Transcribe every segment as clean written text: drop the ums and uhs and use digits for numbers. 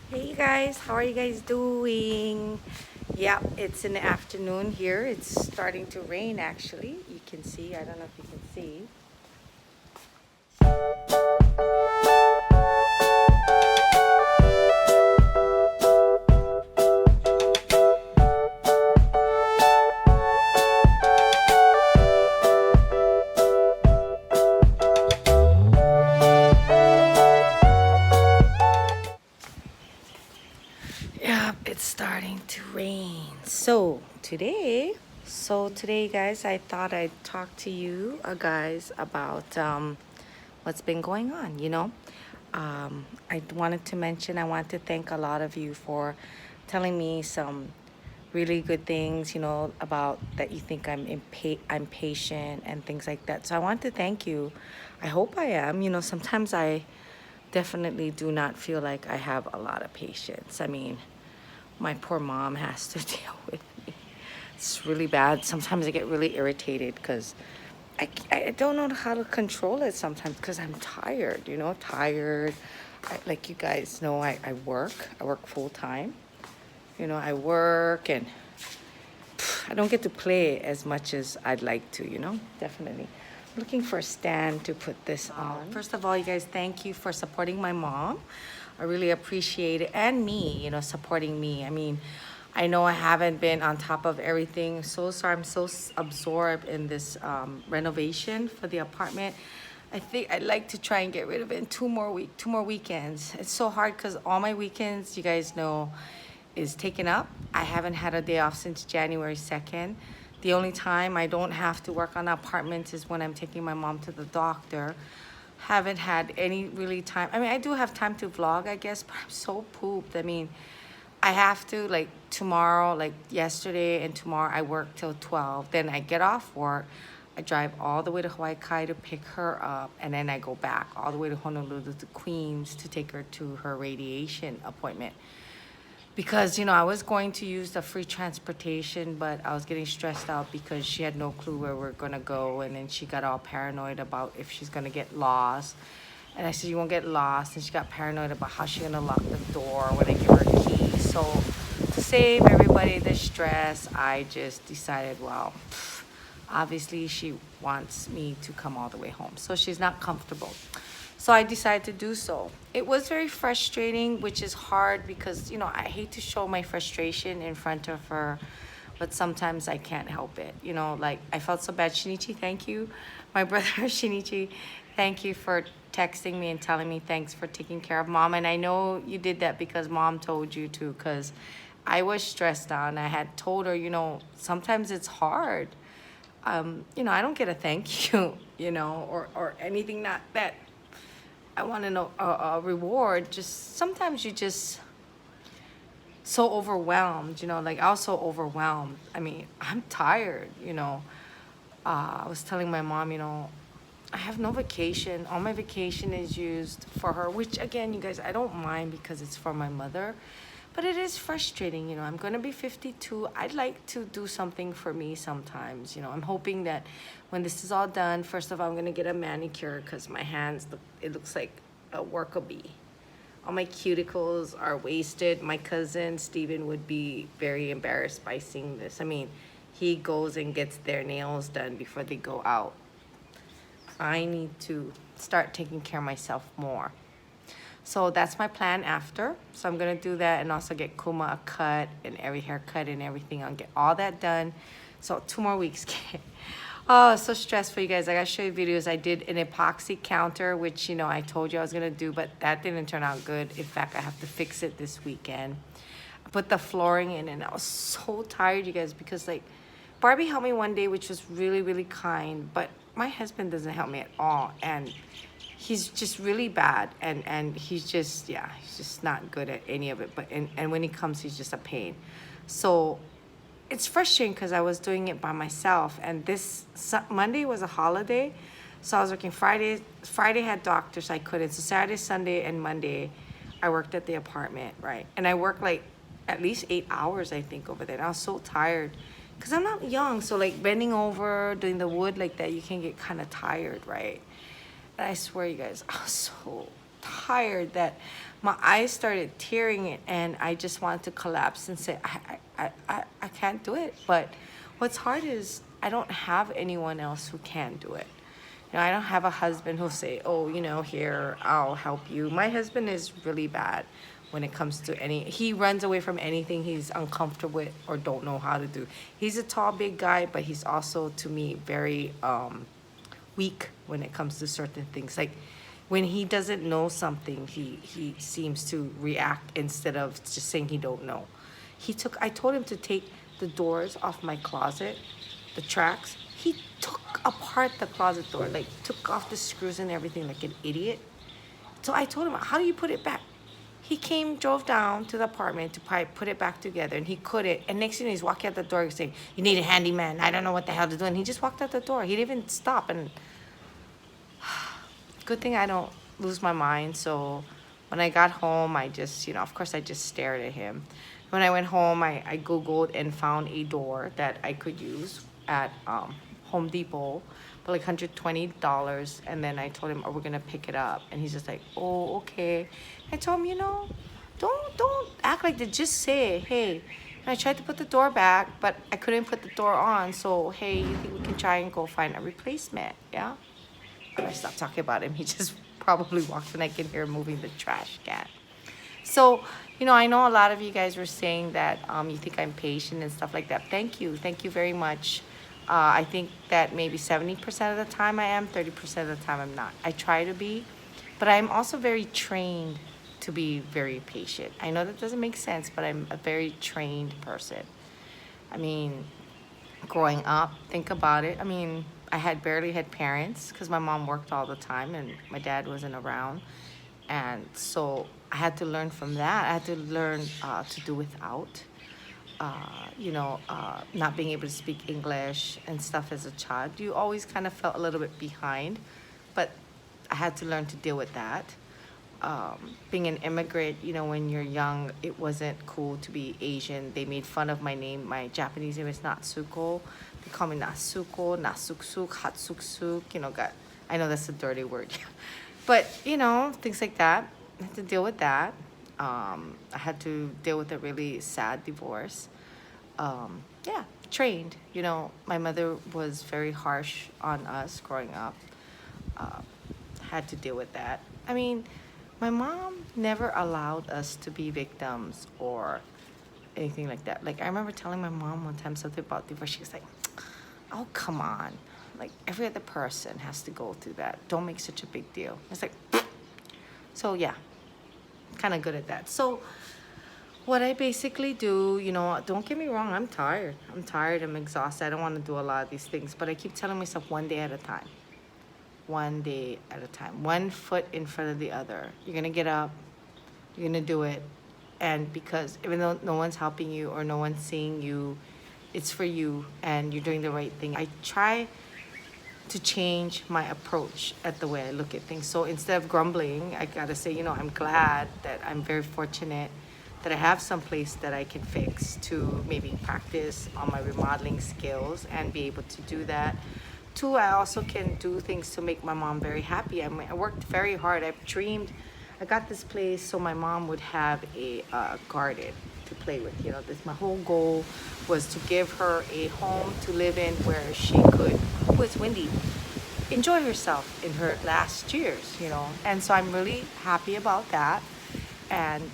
Hey guys, how are you guys doing? Yep, it's in the afternoon here. It's starting to rain actually. You can see, I don't know if you can see. Yep, it's starting to rain. So today guys, I thought I'd talk to you guys about what's been going on, I wanted to mention, I want to thank a lot of you for telling me some really good things, about that you think I'm patient and things like that. So I want to thank you. I hope I am. Sometimes I definitely do not feel like I have a lot of patience. I mean, my poor mom has to deal with me. It's really bad. Sometimes I get really irritated because I don't know how to control it sometimes because I'm tired, tired. Like you guys know, I work. I work full time. I work and I don't get to play as much as I'd like to, definitely. I'm looking for a stand to put this on. First of all, you guys, thank you for supporting my mom. I really appreciate it. And me, supporting me. I mean, I know I haven't been on top of everything. So sorry, I'm so absorbed in this renovation for the apartment. I think I'd like to try and get rid of it in two more weekends. It's so hard because all my weekends, you guys know, is taken up. I haven't had a day off since January 2nd. The only time I don't have to work on apartments is when I'm taking my mom to the doctor. Haven't had any really time. I mean, I do have time to vlog, I guess, but I'm so pooped. I mean, I have to, like, tomorrow, like yesterday and tomorrow, I work till 12. Then I get off work. I drive all the way to Hawaii Kai to pick her up, and then I go back all the way to Honolulu to Queens to take her to her radiation appointment. Because, I was going to use the free transportation, but I was getting stressed out because she had no clue where we're going to go. And then she got all paranoid about if she's going to get lost. And I said, you won't get lost. And she got paranoid about how she's going to lock the door when I give her a key. So to save everybody the stress, I just decided, well, obviously she wants me to come all the way home. So she's not comfortable. So I decided to do so. It was very frustrating, which is hard because, I hate to show my frustration in front of her, but sometimes I can't help it. Like I felt so bad. Shinichi, thank you. My brother Shinichi, thank you for texting me and telling me thanks for taking care of mom. And I know you did that because mom told you to, because I was stressed out and I had told her, sometimes it's hard. I don't get a thank you, or anything, not that I want to know a reward. Just sometimes you just so overwhelmed, like I was so overwhelmed. I mean, I'm tired, I was telling my mom, I have no vacation. All my vacation is used for her, which again, you guys, I don't mind because it's for my mother. But it is frustrating, I'm going to be 52. I'd like to do something for me sometimes, I'm hoping that when this is all done, first of all, I'm going to get a manicure because my hands, it looks like a worker bee. All my cuticles are wasted. My cousin, Steven, would be very embarrassed by seeing this. I mean, he goes and gets their nails done before they go out. I need to start taking care of myself more. So that's my plan after. So I'm gonna do that and also get Kuma a cut and every haircut and everything. I'll get all that done. So 2 more weeks. Oh, so stressful, you guys. I gotta show you videos. I did an epoxy counter, which, I told you I was gonna do, but that didn't turn out good. In fact, I have to fix it this weekend. I put the flooring in and I was so tired, you guys, because like Barbie helped me one day, which was really, really kind, but my husband doesn't help me at all. And he's just really bad, and he's just, yeah, he's just not good at any of it. But and when he comes, he's just a pain. So it's frustrating because I was doing it by myself, and this Monday was a holiday, so I was working Friday. Friday had doctors, so I couldn't. So Saturday, Sunday, and Monday, I worked at the apartment, right? And I worked like at least 8 hours, I think, over there. And I was so tired because I'm not young, so like bending over, doing the wood like that, you can get kind of tired, right? And I swear, you guys, I was so tired that my eyes started tearing and I just wanted to collapse and say, I can't do it. But what's hard is I don't have anyone else who can do it. You know, I don't have a husband who'll say, oh, you know, here, I'll help you. My husband is really bad when it comes to he runs away from anything he's uncomfortable with or don't know how to do. He's a tall, big guy, but he's also, to me, very weak when it comes to certain things. Like when he doesn't know something, he seems to react instead of just saying he don't know. I told him to take the doors off my closet, the tracks. He took apart the closet door, like took off the screws and everything like an idiot. So I told him, how do you put it back? He drove down to the apartment to probably put it back together, and he couldn't. And next thing he's walking out the door saying, you need a handyman. I don't know what the hell to do. And he just walked out the door. He didn't even stop. And good thing I don't lose my mind. So when I got home, I just, of course, I just stared at him. When I went home, I Googled and found a door that I could use at Home Depot for like $120. And then I told him, oh, we're going to pick it up. And he's just like, oh, okay. I told him, don't act like that. Just say, hey. And I tried to put the door back, but I couldn't put the door on. So, hey, you think we can try and go find a replacement? Yeah? I stopped talking about him. He just probably walked and I can hear him moving the trash can. So, I know a lot of you guys were saying that you think I'm patient and stuff like that. Thank you. Thank you very much. I think that maybe 70% of the time I am, 30% of the time I'm not. I try to be, but I'm also very trained to be very patient. I know that doesn't make sense, but I'm a very trained person. I mean, growing up, think about it. I mean, I barely had parents because my mom worked all the time and my dad wasn't around. And so I had to learn from that. I had to learn to do without, not being able to speak English and stuff as a child. You always kind of felt a little bit behind, but I had to learn to deal with that. Being an immigrant, when you're young, it wasn't cool to be Asian. They made fun of my name. My Japanese name is Natsuko. They call me Natsuko, Natsuksuk, Hatsuksuk, I know that's a dirty word. But, things like that. I had to deal with that. I had to deal with a really sad divorce. Trained. My mother was very harsh on us growing up. Had to deal with that. I mean, my mom never allowed us to be victims or anything like that. Like, I remember telling my mom one time something about divorce. She was like, oh, come on. Like, every other person has to go through that. Don't make such a big deal. It's like, so yeah, kind of good at that. So what I basically do, don't get me wrong, I'm tired. I'm exhausted. I don't want to do a lot of these things, but I keep telling myself one day at a time. One day at a time, one foot in front of the other. You're gonna get up, you're gonna do it. And because even though no one's helping you or no one's seeing you, it's for you and you're doing the right thing. I try to change my approach at the way I look at things. So instead of grumbling, I gotta say, I'm glad that I'm very fortunate that I have some place that I can fix to maybe practice on my remodeling skills and be able to do that. Two, I also can do things to make my mom very happy. I worked very hard. I got this place so my mom would have a garden to play with. My whole goal was to give her a home to live in where she could, oh, it's windy, enjoy herself in her last years, And so I'm really happy about that. And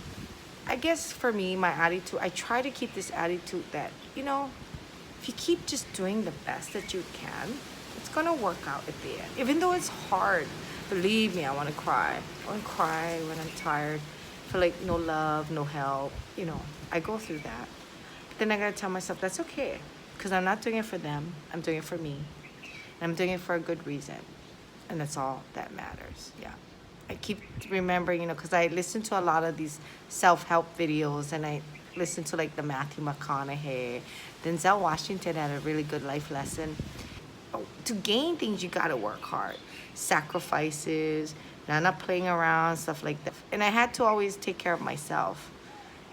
I guess for me, my attitude, I try to keep this attitude that, if you keep just doing the best that you can, it's gonna work out at the end. Even though it's hard, believe me, I want to cry. I want to cry when I'm tired. Feel like no love, no help. I go through that. But then I gotta tell myself that's okay, because I'm not doing it for them. I'm doing it for me, and I'm doing it for a good reason, and that's all that matters. Yeah. I keep remembering, because I listen to a lot of these self-help videos, and I listen to like the Matthew McConaughey. Denzel Washington had a really good life lesson. To gain things, you gotta work hard. Sacrifices, not playing around, stuff like that. And I had to always take care of myself.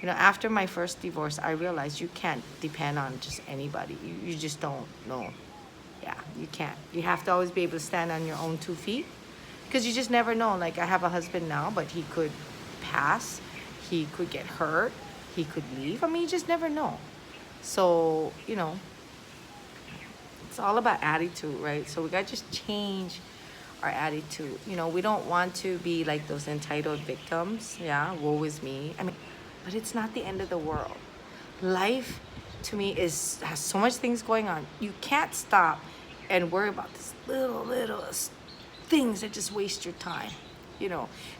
After my first divorce, I realized you can't depend on just anybody. You just don't know. Yeah, you can't. You have to always be able to stand on your own 2 feet, because you just never know. Like, I have a husband now, but he could pass, he could get hurt, he could leave. I mean, you just never know. So, it's all about attitude, right? So we got to just change our attitude. We don't want to be like those entitled victims. Yeah, woe is me. I mean, but it's not the end of the world. Life to me has so much things going on. You can't stop and worry about this little things that just waste your time.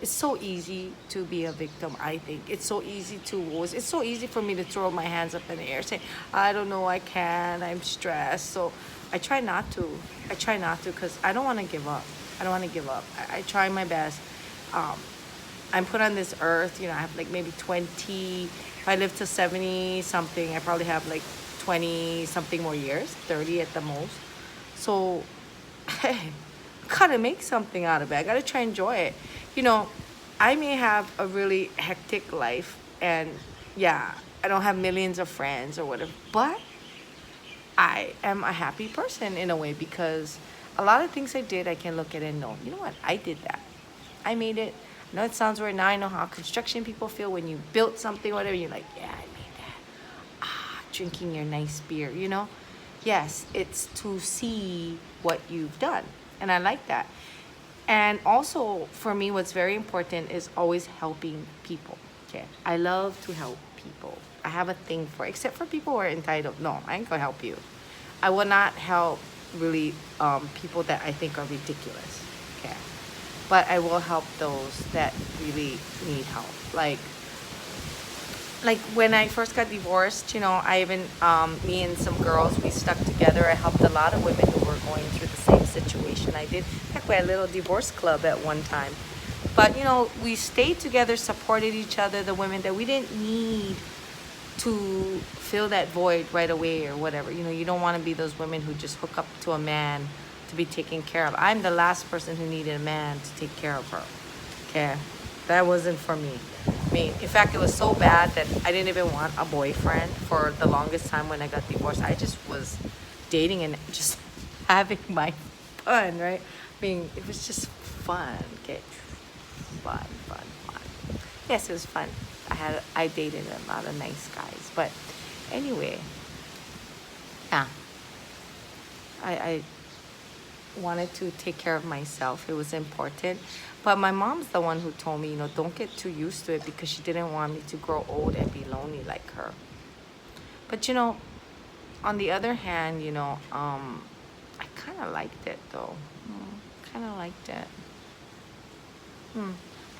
It's so easy to be a victim. I think it's so easy it's so easy for me to throw my hands up in the air, say, I don't know, I can't, I'm stressed. So I try not to because I don't want to give up. I try my best. um, I'm put on this earth, I have like maybe 20, if I live to 70 something, I probably have like 20 something more years, 30 at the most. So, hey, gotta make something out of it. I gotta try and enjoy it. You know, I may have a really hectic life, and yeah, I don't have millions of friends or whatever, but I am a happy person in a way because a lot of things I did, I can look at it and know, you know what, I did that. I made it. I know it sounds weird. Now I know how construction people feel when you built something, whatever. You're like, yeah, I made that. Drinking your nice beer. Yes, it's to see what you've done. And I like that. And also, for me, what's very important is always helping people. Okay. I love to help people. I have a thing for, except for people who are entitled. No, I ain't gonna help you. I will not help really people that I think are ridiculous. Okay. But I will help those that really need help. Like when I first got divorced, I even me and some girls, we stuck together. I helped a lot of women who were going through the same situation I did. Heck, we had a little divorce club at one time. But we stayed together, supported each other, the women that we didn't need to fill that void right away or whatever. You don't want to be those women who just hook up to a man to be taken care of. I'm the last person who needed a man to take care of her. Okay, that wasn't for me. I mean, in fact, it was so bad that I didn't even want a boyfriend for the longest time when I got divorced. I just was dating and just having my fun, right? I mean, it was just fun. Okay, fun. Yes, it was fun. I dated a lot of nice guys, but anyway, yeah, I wanted to take care of myself. It was important. But my mom's the one who told me, don't get too used to it because she didn't want me to grow old and be lonely like her. But on the other hand, I kind of liked it though. Kind of liked it.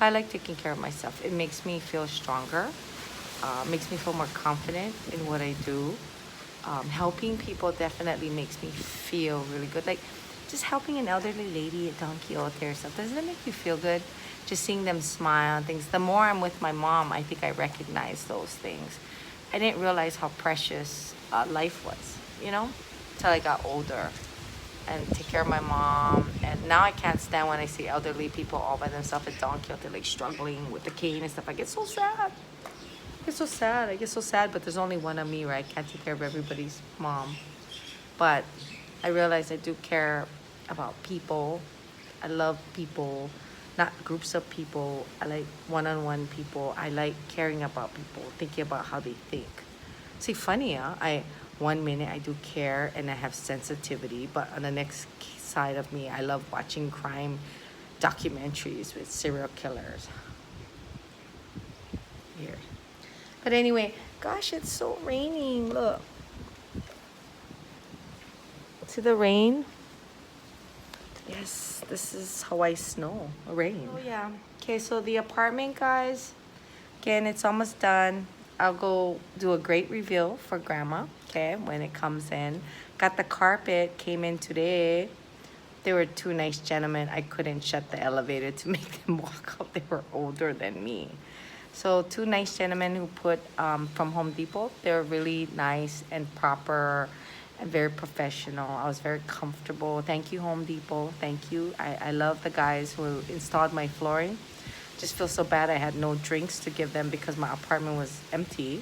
I like taking care of myself. It makes me feel stronger. Makes me feel more confident in what I do. Helping people definitely makes me feel really good. Like just helping an elderly lady at Don Quixote or something. Doesn't it make you feel good? Just seeing them smile and things. The more I'm with my mom, I think I recognize those things. I didn't realize how precious life was, till I got older and take care of my mom. And now I can't stand when I see elderly people all by themselves at Don Quixote, like struggling with the cane and stuff. I get so sad. I get so sad, but there's only one of me, right? I can't take care of everybody's mom. But I realize I do care about people. I love people, not groups of people. I like one-on-one people. I like caring about people, thinking about how they think. See, funny, huh? One minute I do care and I have sensitivity, but on the next side of me, I love watching crime documentaries with serial killers. Weird. But anyway, gosh, it's so raining. Look. See the rain? Yes, this is Hawaii snow, rain. Oh yeah. Okay, so the apartment, guys, again, it's almost done. I'll go do a great reveal for Grandma, okay, when it comes in. Got the carpet, came in today. They were two nice gentlemen. I couldn't shut the elevator to make them walk out. They were older than me. So two nice gentlemen who put from Home Depot. They're really nice and proper and very professional. I was very comfortable. Thank you, Home Depot. Thank you. I love the guys who installed my flooring. Just feel so bad I had no drinks to give them because my apartment was empty.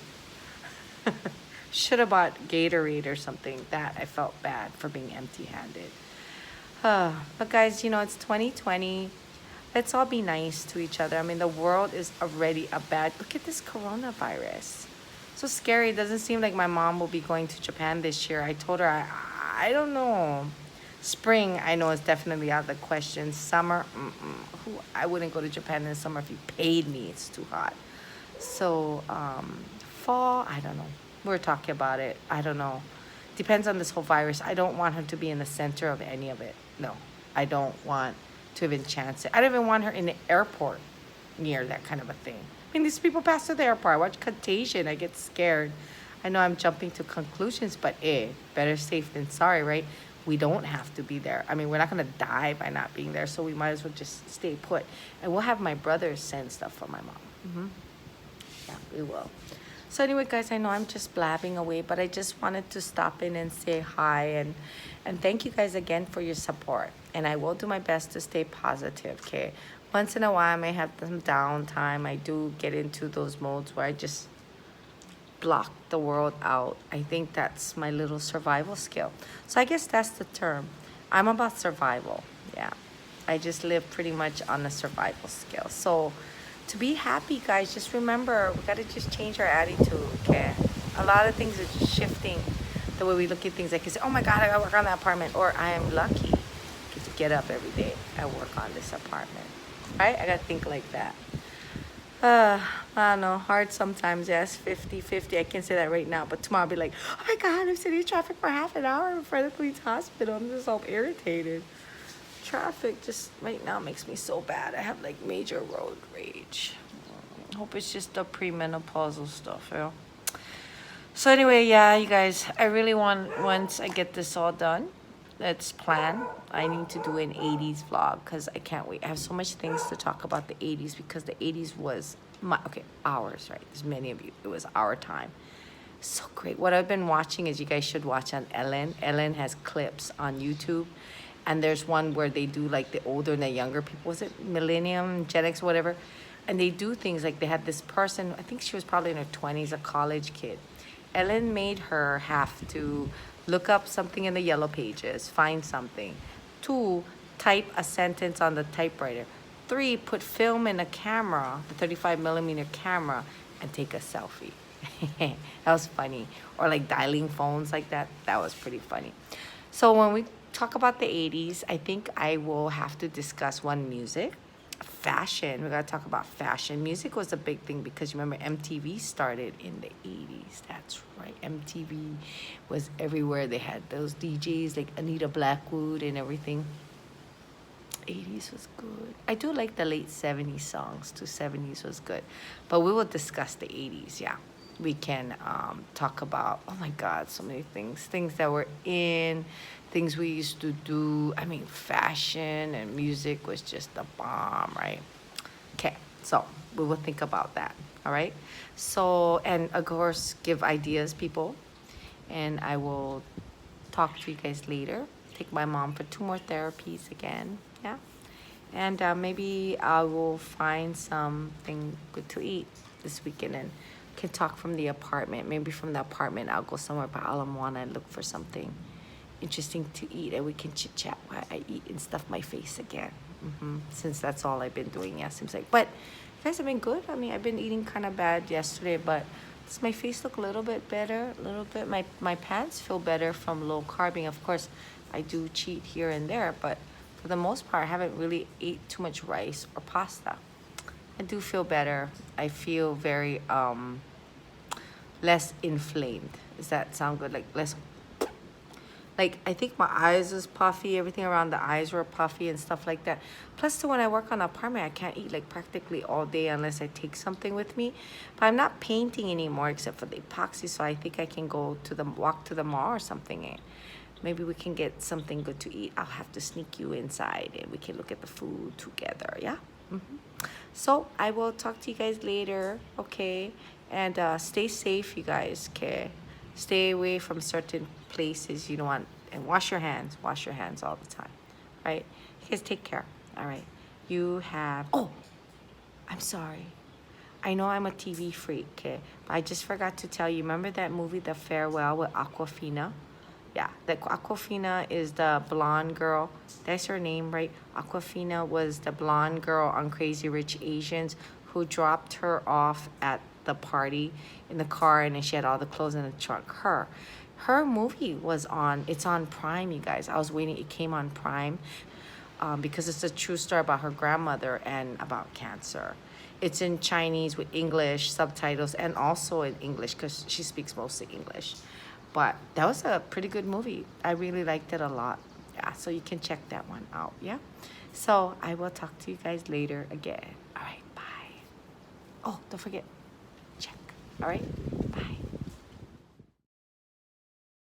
Should have bought Gatorade or something. That I felt bad for being empty-handed. But guys, it's 2020. let's all be nice to each other. I mean, the world is already a bad, look at this coronavirus. So scary. It doesn't seem like my mom will be going to Japan this year. I told her, I don't know. Spring, I know, is definitely out of the question. Summer, I wouldn't go to Japan in the summer if you paid me. It's too hot. So, fall, I don't know. We're talking about it. I don't know. Depends on this whole virus. I don't want her to be in the center of any of it. No, I don't want to even chance it. I don't even want her in the airport near that kind of a thing. I mean, these people pass through the airport. I watch Contagion. I get scared. I know I'm jumping to conclusions, but better safe than sorry, right? We don't have to be there. I mean, we're not going to die by not being there, so we might as well just stay put. And we'll have my brothers send stuff for my mom. Yeah, we will. So anyway, guys, I know I'm just blabbing away, but I just wanted to stop in and say hi and thank you guys again for your support. And I will do my best to stay positive, okay? Once in a while, I may have some downtime. I do get into those modes where I just block the world out. I think that's my little survival skill. So I guess that's the term. I'm about survival. Yeah. I just live pretty much on a survival skill. So to be happy, guys, just remember, we got to just change our attitude, okay? A lot of things are just shifting the way we look at things. Like you say, oh my God, I got to work on that apartment. Or I am lucky to get up every day and work on this apartment. Right? I got to think like that. I don't know, hard sometimes, yes, 50-50. I can't say that right now, but tomorrow I'll be like, oh my God, I'm sitting in traffic for half an hour in front of Queen's Hospital. I'm just all irritated. Traffic just right now makes me so bad. I have like major road rage. Hope it's just the premenopausal stuff, you know? So anyway, yeah, you guys, I really want, once I get this all done, let's plan. I need to do an 80s vlog because I can't wait. I have so much things to talk about the 80s because the 80s was ours, right? There's many of you. It was our time. So great. What I've been watching is, you guys should watch on Ellen. Ellen has clips on YouTube. And there's one where they do like the older and the younger people. Was it Millennium, Gen X, whatever? And they do things like, they had this person, I think she was probably in her 20s, a college kid. Ellen made her have to look up something in the yellow pages, find something. 2, type a sentence on the typewriter. 3, put film in a camera, the 35mm camera, and take a selfie. That was funny. Or like dialing phones like that. That was pretty funny. So when we talk about the 80s, I think I will have to discuss one, music. Fashion, we gotta talk about fashion. Music was a big thing because you remember MTV started in the 80s. That's right, MTV was everywhere. They had those DJs like Anita Blackwood and everything. 80s was good. I do like the late 70s songs too. 70s was good, but we will discuss the 80s. Yeah, we can talk about, oh my God, so many things that were in, things we used to do. I mean, fashion and music was just the bomb, right? Okay, so we will think about that, all right? So, and of course, give ideas, people. And I will talk to you guys later. Take my mom for 2 more therapies again, yeah? And maybe I will find something good to eat this weekend and can talk from the apartment. Maybe from the apartment, I'll go somewhere by Ala Moana and look for something interesting to eat, and we can chit chat while I eat and stuff my face again. Since that's all I've been doing, yeah, seems like. But you guys have been good. I mean, I've been eating kind of bad yesterday, but does my face look a little bit better? A little bit. My pants feel better from low carbing. Of course, I do cheat here and there, but for the most part, I haven't really ate too much rice or pasta. I do feel better. I feel very less inflamed. Does that sound good? Like less. Like, I think my eyes was puffy, everything around the eyes were puffy and stuff like that. Plus, when I work on an apartment, I can't eat like practically all day unless I take something with me. But I'm not painting anymore except for the epoxy, so I think I can go to walk to the mall or something. And maybe we can get something good to eat. I'll have to sneak you inside and we can look at the food together, yeah? So, I will talk to you guys later, okay? And stay safe, you guys, okay? Stay away from certain places you don't want, and wash your hands all the time, right? You guys take care. All right, you have, oh, I'm sorry, I know I'm a TV freak, okay, but I just forgot to tell you, remember that movie The Farewell with Aquafina? Yeah, the Aquafina is the blonde girl. That's her name, right? Aquafina was the blonde girl on Crazy Rich Asians who dropped her off at the party in the car, and then she had all the clothes in the trunk. Her movie was on, it's on Prime, you guys. I was waiting, it came on Prime because it's a true story about her grandmother and about cancer. It's in Chinese with English subtitles and also in English because she speaks mostly English. But that was a pretty good movie. I really liked it a lot. Yeah, so you can check that one out. Yeah. So I will talk to you guys later again. All right, bye. Oh, don't forget, check. All right.